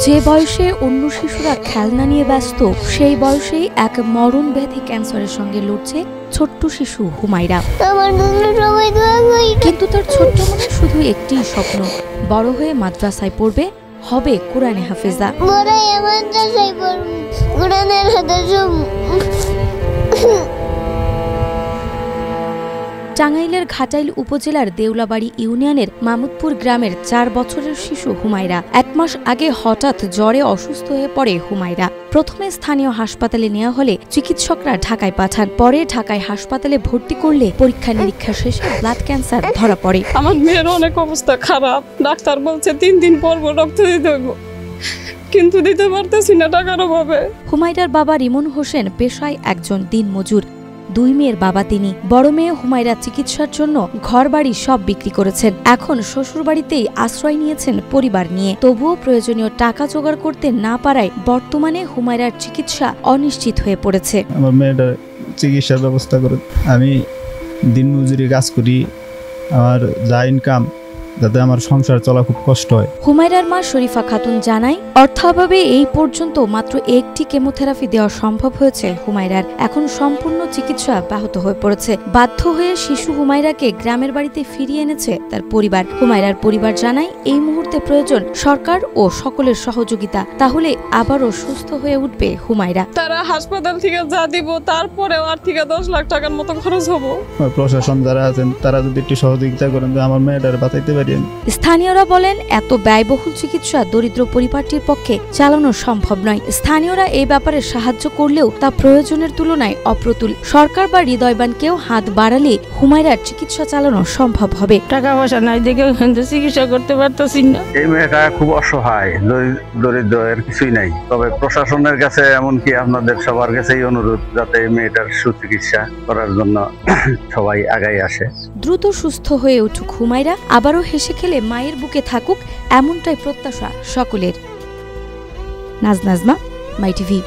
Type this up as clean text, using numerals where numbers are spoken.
যে বয়সে অন্য শিশুরা খেলনা নিয়ে ব্যস্ত, সেই বয়সেই এক মরণ ব্যাধি ক্যান্সারের সঙ্গে লড়ছে ছোট্ট শিশু হুমায়রা। কিন্তু তার ছোট্ট মনে শুধু একটি স্বপ্ন, বড় হয়ে মাদ্রাসায় পড়বে, হবে কোরআনে হাফেজা। টাঙ্গাইলের ঘাটাইল উপজেলার দেউলাবাড়ি ইউনিয়নের মামুদপুর গ্রামের 4 বছরের শিশু হুমায়রা। 1 মাস আগে হঠাৎ জ্বরে অসুস্থ হয়ে পড়ে হুমায়রা। প্রথমে স্থানীয় হাসপাতালে নেওয়া হলে চিকিৎসকরা ঢাকায় পাঠান। পরে ঢাকায় হাসপাতালে ভর্তি করলে পরীক্ষা নিরীক্ষা শেষে ব্লাড ক্যান্সার ধরা পড়ে। আমার মেয়ের অনেক অবস্থা খারাপ, ডাক্তার বলছে 3 দিন পর রক্ত দিতে হবে, কিন্তু দিতে পারতেছি না টাকার অভাবে। হুমায়রার বাবা রিমন হোসেন পেশায় একজন দিনমজুর। 2 মেয়ের বাবা তিনি। বড় মেয়ে হুমায়রা চিকিৎসার জন্য ঘরবাড়ি সব বিক্রি করেছেন। এখন শ্বশুরবাড়িতেই আশ্রয় নিয়েছেন পরিবার নিয়ে। তবুও প্রয়োজনীয় টাকা জোগাড় করতে না পারায় বর্তমানে হুমায়রার চিকিৎসা অনিশ্চিত হয়ে পড়েছে। আমার মেয়েটার চিকিৎসার ব্যবস্থা করে আমি দিনমজুরি কাজ করি, আমার যা ইনকাম, যাতে আমার সংসার চলা খুব কষ্ট হয়। হুমায়রার মা শরীফা খাতুন জানায়, অর্থাভাবে এই পর্যন্ত মাত্র একটি কেমোথেরাপি দেওয়া সম্ভব হয়েছে হুমায়রার। এখন সম্পূর্ণ চিকিৎসা ব্যাহত হয়ে পড়েছে। বাধ্য হয়ে শিশু হুমায়রাকে গ্রামের বাড়িতে ফিরিয়ে এনেছে তার পরিবার। হুমায়রার পরিবার জানায়, এই মুহূর্তে প্রয়োজন সরকার ও সকলের সহযোগিতা, তাহলে আবারও সুস্থ হয়ে উঠবে হুমায়রা। তারা হাসপাতাল থেকে যা দিব তারপরেও আর থেকে 10 লাখ টাকার মতো খরচ হবো। প্রশাসন যারা আছেন তারা যদি একটু সহযোগিতা করেন, আমার মেয়েটার বাঁচাইতে পারি। স্থানীয়রা বলেন, এত ব্যয়বহুল চিকিৎসা দরিদ্র পরিবারটির পক্ষে চালানো সম্ভব নয়। স্থানীয়রা এই ব্যাপারে সাহায্য করলেও তা প্রয়োজনের তুলনায় অপ্রতুল। সরকার বা হৃদয়বান কেউ হাত বাড়ালে হুমায়রার চিকিৎসা চালানো সম্ভব হবে। টাকা পয়সা নাই দেখে চিকিৎসা করতে পারতেছি না। এই মেয়েটা খুব অসহায়, দরিদ্র, এর কিছুই নাই। তবে প্রশাসনের কাছে, এমনকি আপনাদের সবার কাছেই অনুরোধ, যাতে এই মেয়েটার সুচিকিৎসা করার জন্য সবাই আগাই আসে। দ্রুত সুস্থ হয়ে উঠুক হুমায়রা, আবারও হেসে খেলে মায়ের বুকে থাকুক, এমনটাই প্রত্যাশা সকলের। নাজমা, মাই টিভি।